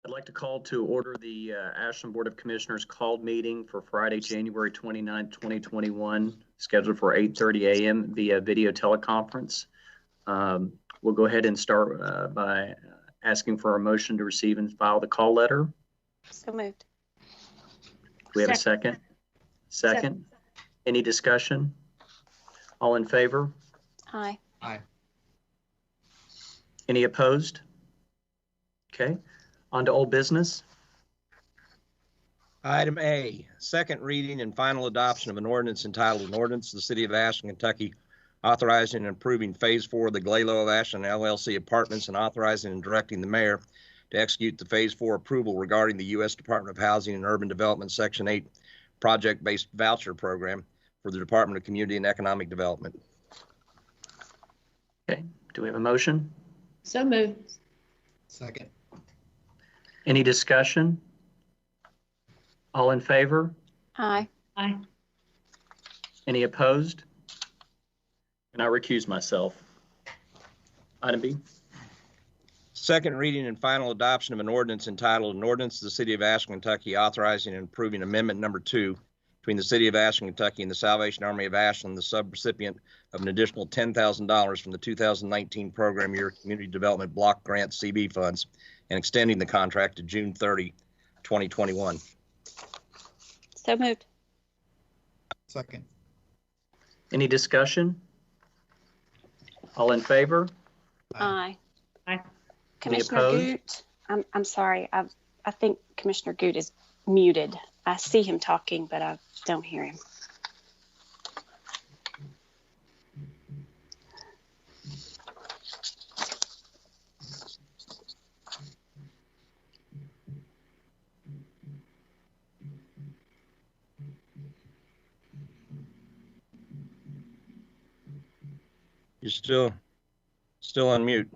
I'd like to call to order the Ashland Board of Commissioners called meeting for Friday, January 29th, 2021, scheduled for 8:30 a.m. via video teleconference. We'll go ahead and start by asking for a motion to receive and file the call letter. So moved. Do we have a second? Second. Any discussion? All in favor? Aye. Aye. Any opposed? Okay. On to old business. Item A, second reading and final adoption of an ordinance entitled An Ordinance to the City of Ashland, Kentucky, authorizing and approving Phase 4 of the Glalo of Ashland LLC apartments and authorizing and directing the mayor to execute the Phase 4 approval regarding the U.S. Department of Housing and Urban Development Section 8 project-based voucher program for the Department of Community and Economic Development. Okay. Do we have a motion? So moved. Second. Any discussion? All in favor? Aye. Aye. Any opposed? And I recuse myself. Item B. Second reading and final adoption of an ordinance entitled An Ordinance to the City of Ashland, Kentucky, authorizing and approving Amendment Number 2 between the City of Ashland, Kentucky and the Salvation Army of Ashland, the subrecipient of an additional $10,000 from the 2019 program year Community Development Block Grant CB funds, and extending the contract to June 30, 2021. So moved. Second. Any discussion? All in favor? Aye. Aye. Commissioner opposed? Goot, I'm sorry. I think Commissioner Goot is muted. I see him talking, but I don't hear him. You're still on mute.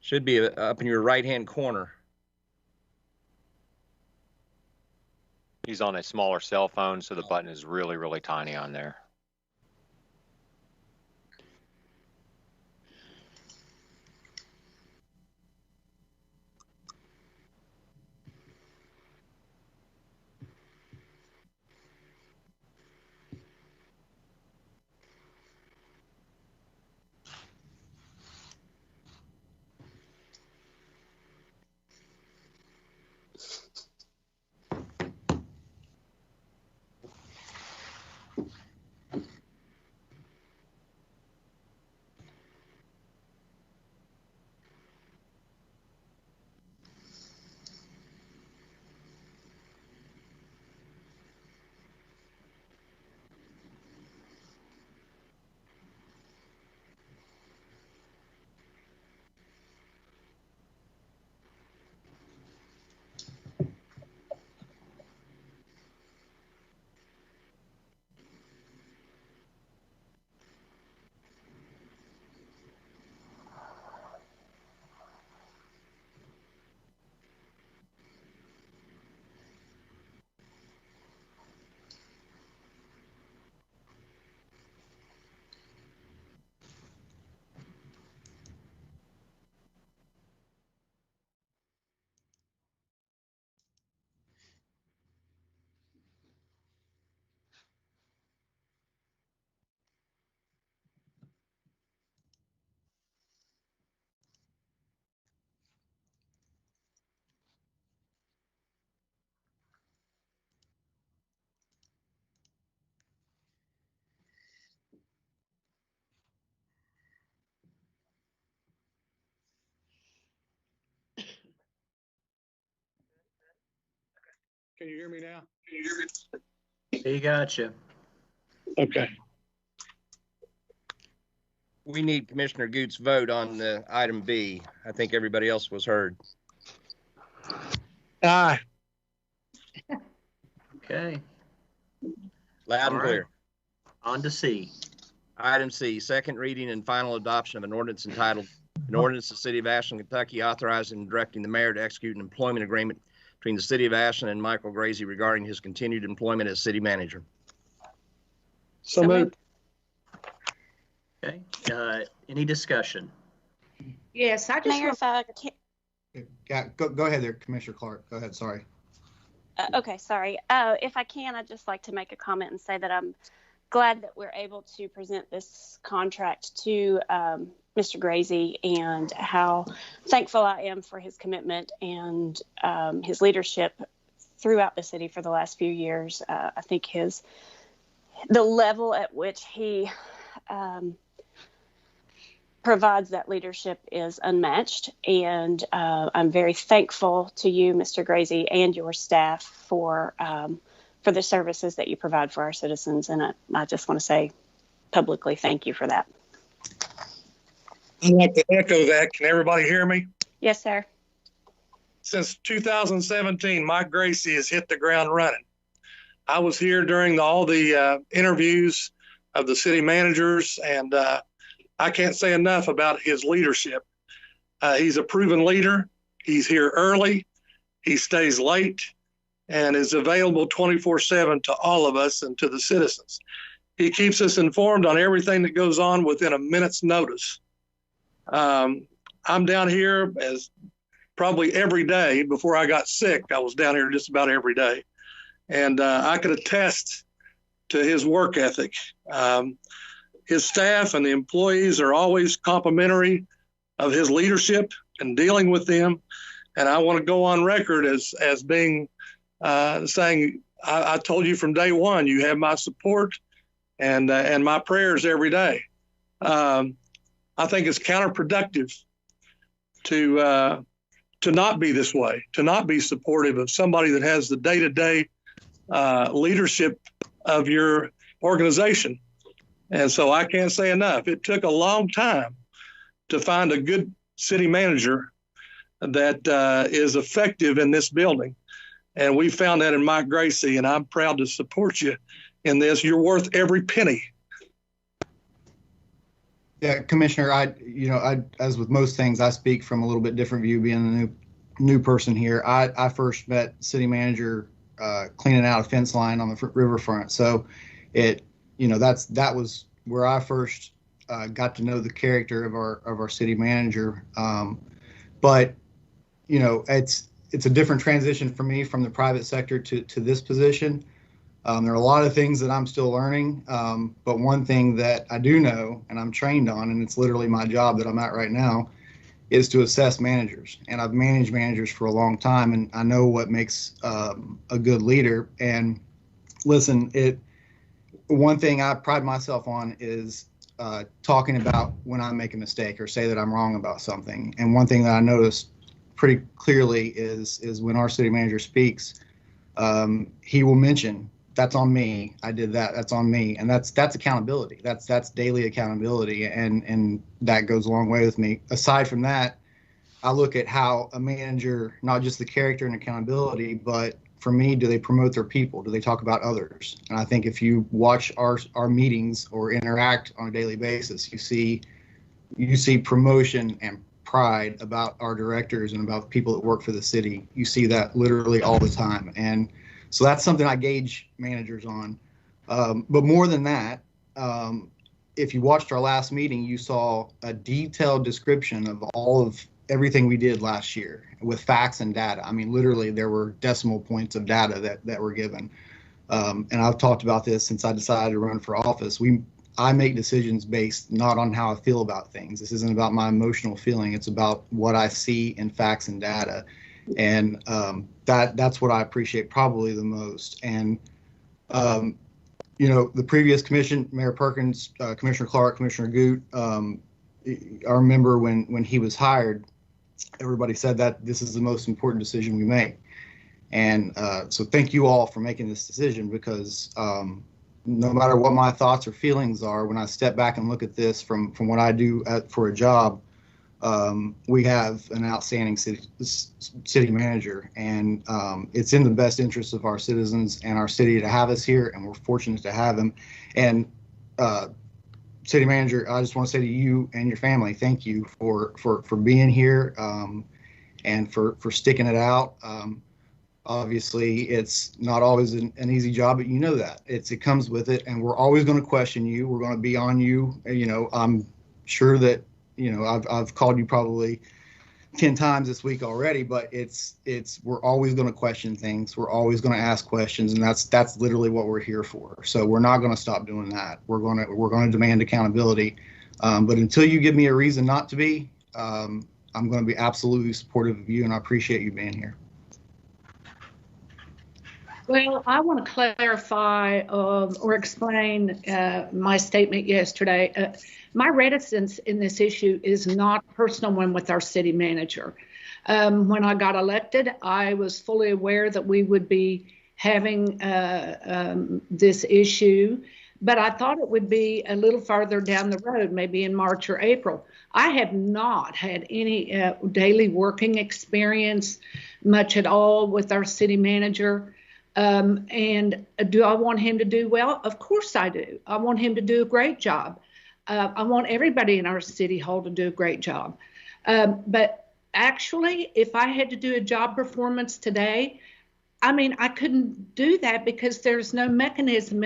Should be up in your right-hand corner. He's on a smaller cell phone, so the button is really, really tiny on there. Can you hear me now? He got you. Okay. We need Commissioner Goot's vote on the item B. I think everybody else was heard. Aye. Okay. Loud and clear. On to C. Item C, second reading and final adoption of an ordinance entitled An Ordinance to the City of Ashland, Kentucky, authorizing and directing the mayor to execute an employment agreement between the City of Ashland and Michael Grazie regarding his continued employment as city manager. So moved. Okay. Any discussion? Yes, I just Mayor, want, if I can, Yeah, go ahead there, Commissioner Clark. Go ahead, sorry. okay, sorry. If I can, I'd just like to make a comment and say that I'm glad that we're able to present this contract to Mr. Grazie, and how thankful I am for his commitment and his leadership throughout the city for the last few years. I think the level at which he provides that leadership is unmatched, and I'm very thankful to you, Mr. Grazie, and your staff for the services that you provide for our citizens, and I just want to say publicly thank you for that. I'd like to echo that. Can everybody hear me? Yes, sir. Since 2017, Mike Gracie has hit the ground running. I was here during all the interviews of the city managers, and I can't say enough about his leadership. He's a proven leader. He's here early. He stays late and is available 24/7 to all of us and to the citizens. He keeps us informed on everything that goes on within a minute's notice. I'm down here as probably every day. Before I got sick, I was down here just about every day. And I could attest to his work ethic. His staff and the employees are always complimentary of his leadership and dealing with them. And I want to go on record as being saying, I told you from day one, you have my support and my prayers every day. I think it's counterproductive to not be this way, to not be supportive of somebody that has the day-to-day leadership of your organization. And so I can't say enough. It took a long time to find a good city manager that is effective in this building. And we found that in Mike Gracie, and I'm proud to support you in this. You're worth every penny. Yeah, Commissioner, as with most things, I speak from a little bit different view, being a new person here. I first met city manager cleaning out a fence line on the riverfront. So that was where I first got to know the character of our city manager. But it's a different transition for me from the private sector to this position. There are a lot of things that I'm still learning, but one thing that I do know and I'm trained on, and it's literally my job that I'm at right now, is to assess managers. And I've managed managers for a long time, and I know what makes a good leader. And listen, one thing I pride myself on is talking about when I make a mistake or say that I'm wrong about something. And one thing that I noticed pretty clearly is when our city manager speaks, he will mention, that's on me. I did that. That's on me. And that's accountability. That's daily accountability. And that goes a long way with me. Aside from that, I look at how a manager, not just the character and accountability, but for me, do they promote their people? Do they talk about others? And I think if you watch our meetings or interact on a daily basis, you see promotion and pride about our directors and about the people that work for the city. You see that literally all the time. And so that's something I gauge managers on. But more than that, if you watched our last meeting, you saw a detailed description of all of everything we did last year with facts and data. I mean, literally, there were decimal points of data that were given. And I've talked about this since I decided to run for office. I make decisions based not on how I feel about things. This isn't about my emotional feeling. It's about what I see in facts and data. And that's what I appreciate probably the most. And, the previous commission, Mayor Perkins, Commissioner Clark, Commissioner Goot, I remember when he was hired, everybody said that this is the most important decision we make. And so thank you all for making this decision, because no matter what my thoughts or feelings are, when I step back and look at this from what I do for a job, we have an outstanding city manager, and it's in the best interest of our citizens and our city to have us here, and we're fortunate to have him. And city manager, I just want to say to you and your family, thank you for being here and for sticking it out. Obviously, it's not always an easy job, but you know that it comes with it, and we're always going to question you. We're going to be on you. I'm sure that I've called you probably 10 times this week already, but we're always going to question things. We're always going to ask questions, and that's literally what we're here for. So we're not going to stop doing that. We're going to demand accountability. But until you give me a reason not to be, I'm going to be absolutely supportive of you, and I appreciate you being here. Well, I want to clarify or explain my statement yesterday. My reticence in this issue is not a personal one with our city manager. When I got elected, I was fully aware that we would be having this issue, but I thought it would be a little farther down the road, maybe in March or April. I have not had any daily working experience, much at all, with our city manager. And do I want him to do well? Of course I do. I want him to do a great job. I want everybody in our city hall to do a great job. But actually, if I had to do a job performance today, I couldn't do that because there's no mechanism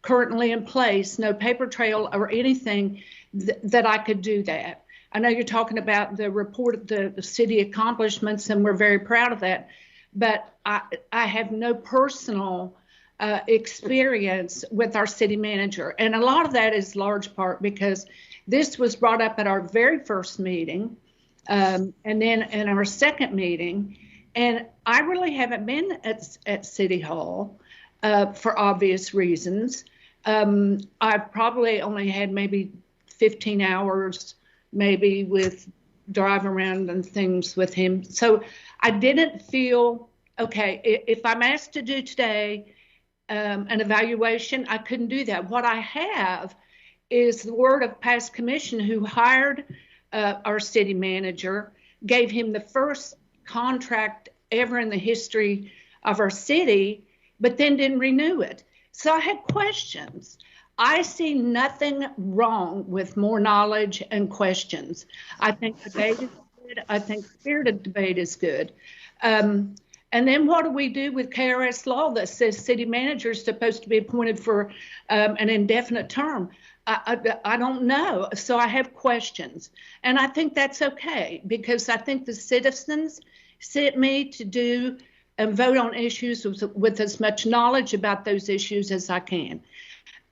currently in place, no paper trail or anything that I could do that. I know you're talking about the report of the city accomplishments, and we're very proud of that. But I have no personal experience with our city manager. And a lot of that is large part because this was brought up at our very first meeting and then in our second meeting. And I really haven't been at City Hall for obvious reasons. I've probably only had maybe 15 hours, maybe with drive around and things with him. So I didn't feel, okay, if I'm asked to do today an evaluation, I couldn't do that. What I have is the word of past commission who hired our city manager, gave him the first contract ever in the history of our city, but then didn't renew it. So I had questions. I see nothing wrong with more knowledge and questions. I think debate is good. I think spirited debate is good. And then what do we do with KRS law that says city manager is supposed to be appointed for an indefinite term? I don't know. So I have questions. And I think that's okay because I think the citizens sent me to do and vote on issues with as much knowledge about those issues as I can.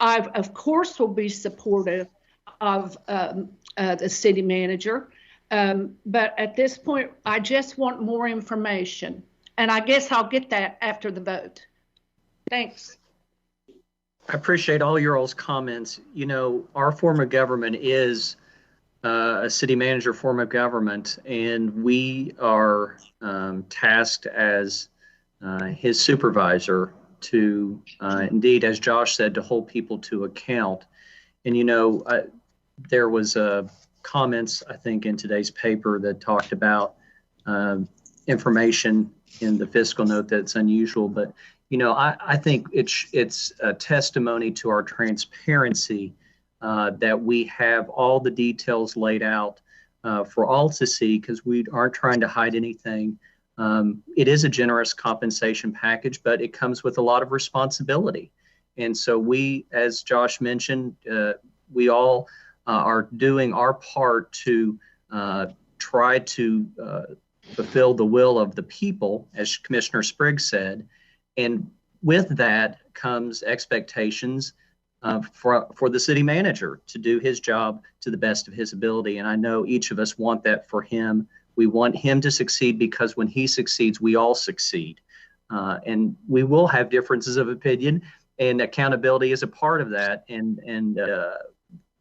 I, of course, will be supportive of the city manager. But at this point, I just want more information. And I guess I'll get that after the vote. Thanks. I appreciate all your all's comments. You know, our form of government is a city manager form of government, and we are tasked as his supervisor to, indeed, as Josh said, to hold people to account. And, you know, there was comments, I think, in today's paper that talked about information in the fiscal note that's unusual. But, you know, I think it's a testimony to our transparency that we have all the details laid out for all to see, because we aren't trying to hide anything. It is a generous compensation package, but it comes with a lot of responsibility. And so we, as Josh mentioned, we all are doing our part to try to fulfill the will of the people, as Commissioner Spriggs said. And with that comes expectations for the city manager to do his job to the best of his ability. And I know each of us want that for him. We want him to succeed because when he succeeds, we all succeed. And we will have differences of opinion, and accountability is a part of that. And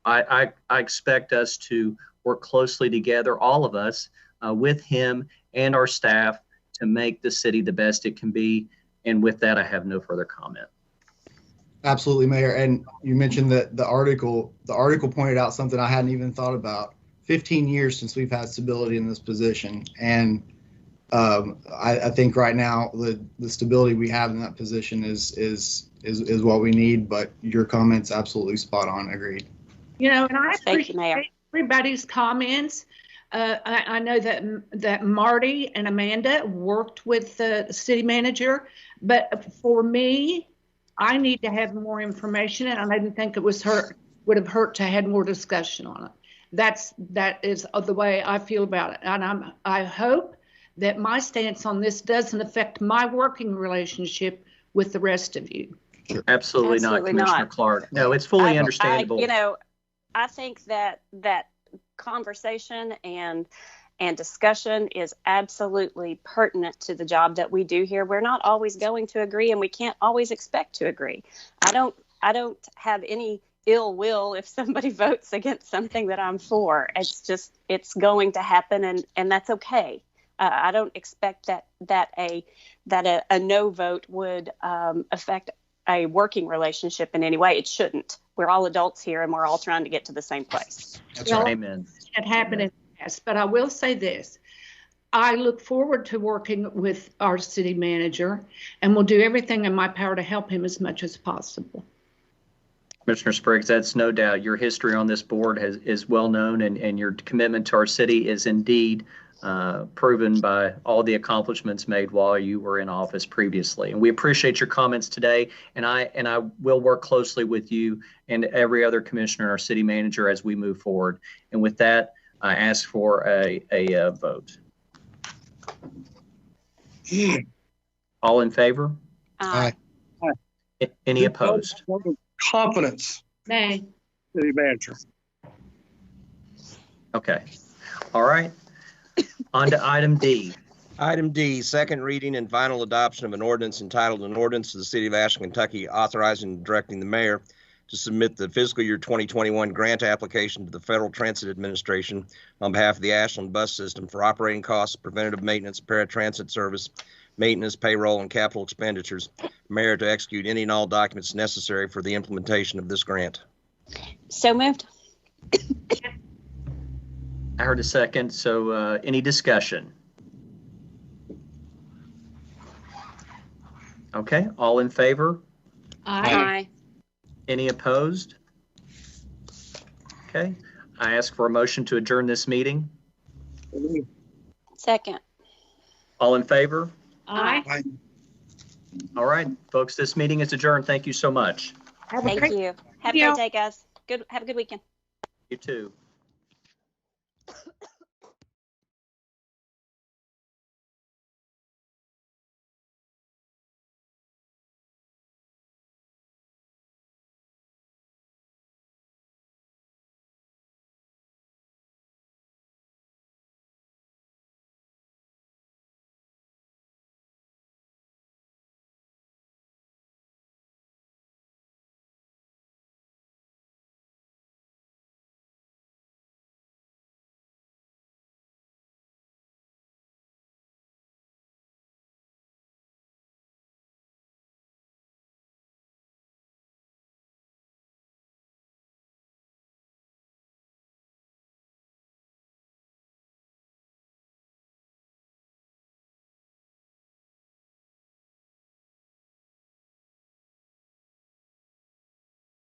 I expect us to work closely together, all of us, with him and our staff to make the city the best it can be. And with that, I have no further comment. Absolutely, Mayor. And you mentioned that the article pointed out something I hadn't even thought about. 15 years since we've had stability in this position. And I think right now the stability we have in that position is what we need. But your comments absolutely spot on. Agreed. You know, and I Thank you, Mayor. appreciate everybody's comments. I know that Marty and Amanda worked with the city manager, but for me, I need to have more information, and I didn't think it would have hurt to have more discussion on it. that is the way I feel about it. And I hope that my stance on this doesn't affect my working relationship with the rest of you. Absolutely not, Absolutely Commissioner not. Clark. No, it's fully understandable. I think that conversation and discussion is absolutely pertinent to the job that we do here. We're not always going to agree, and we can't always expect to agree. I don't have any ill will if somebody votes against something that I'm for. It's going to happen, and that's okay. I don't expect that a no vote would affect a working relationship in any way. It shouldn't. We're all adults here, and we're all trying to get to the same place. That's right. Amen. It happened in the past, but I will say this. I look forward to working with our city manager, and will do everything in my power to help him as much as possible. Commissioner Spriggs, that's no doubt. Your history on this board is well known, and your commitment to our city is indeed proven by all the accomplishments made while you were in office previously. And we appreciate your comments today. And I will work closely with you and every other commissioner, our city manager, as we move forward. And with that, I ask for a vote. All in favor? Aye. Any opposed? Confidence, Nay. city manager. Okay. All right. On to item D. Item D, second reading and final adoption of an ordinance entitled An Ordinance to the City of Ashland, Kentucky, authorizing and directing the mayor to submit the fiscal year 2021 grant application to the Federal Transit Administration on behalf of the Ashland bus system for operating costs, preventative maintenance, paratransit service, maintenance, payroll, and capital expenditures. Mayor to execute any and all documents necessary for the implementation of this grant. So moved. I heard a second. So any discussion? Okay. All in favor? Aye. Any opposed? Okay. I ask for a motion to adjourn this meeting. Second. All in favor? Aye. All right, folks, this meeting is adjourned. Thank you so much. Thank you. Have a great day, guys. Have a good weekend. You too.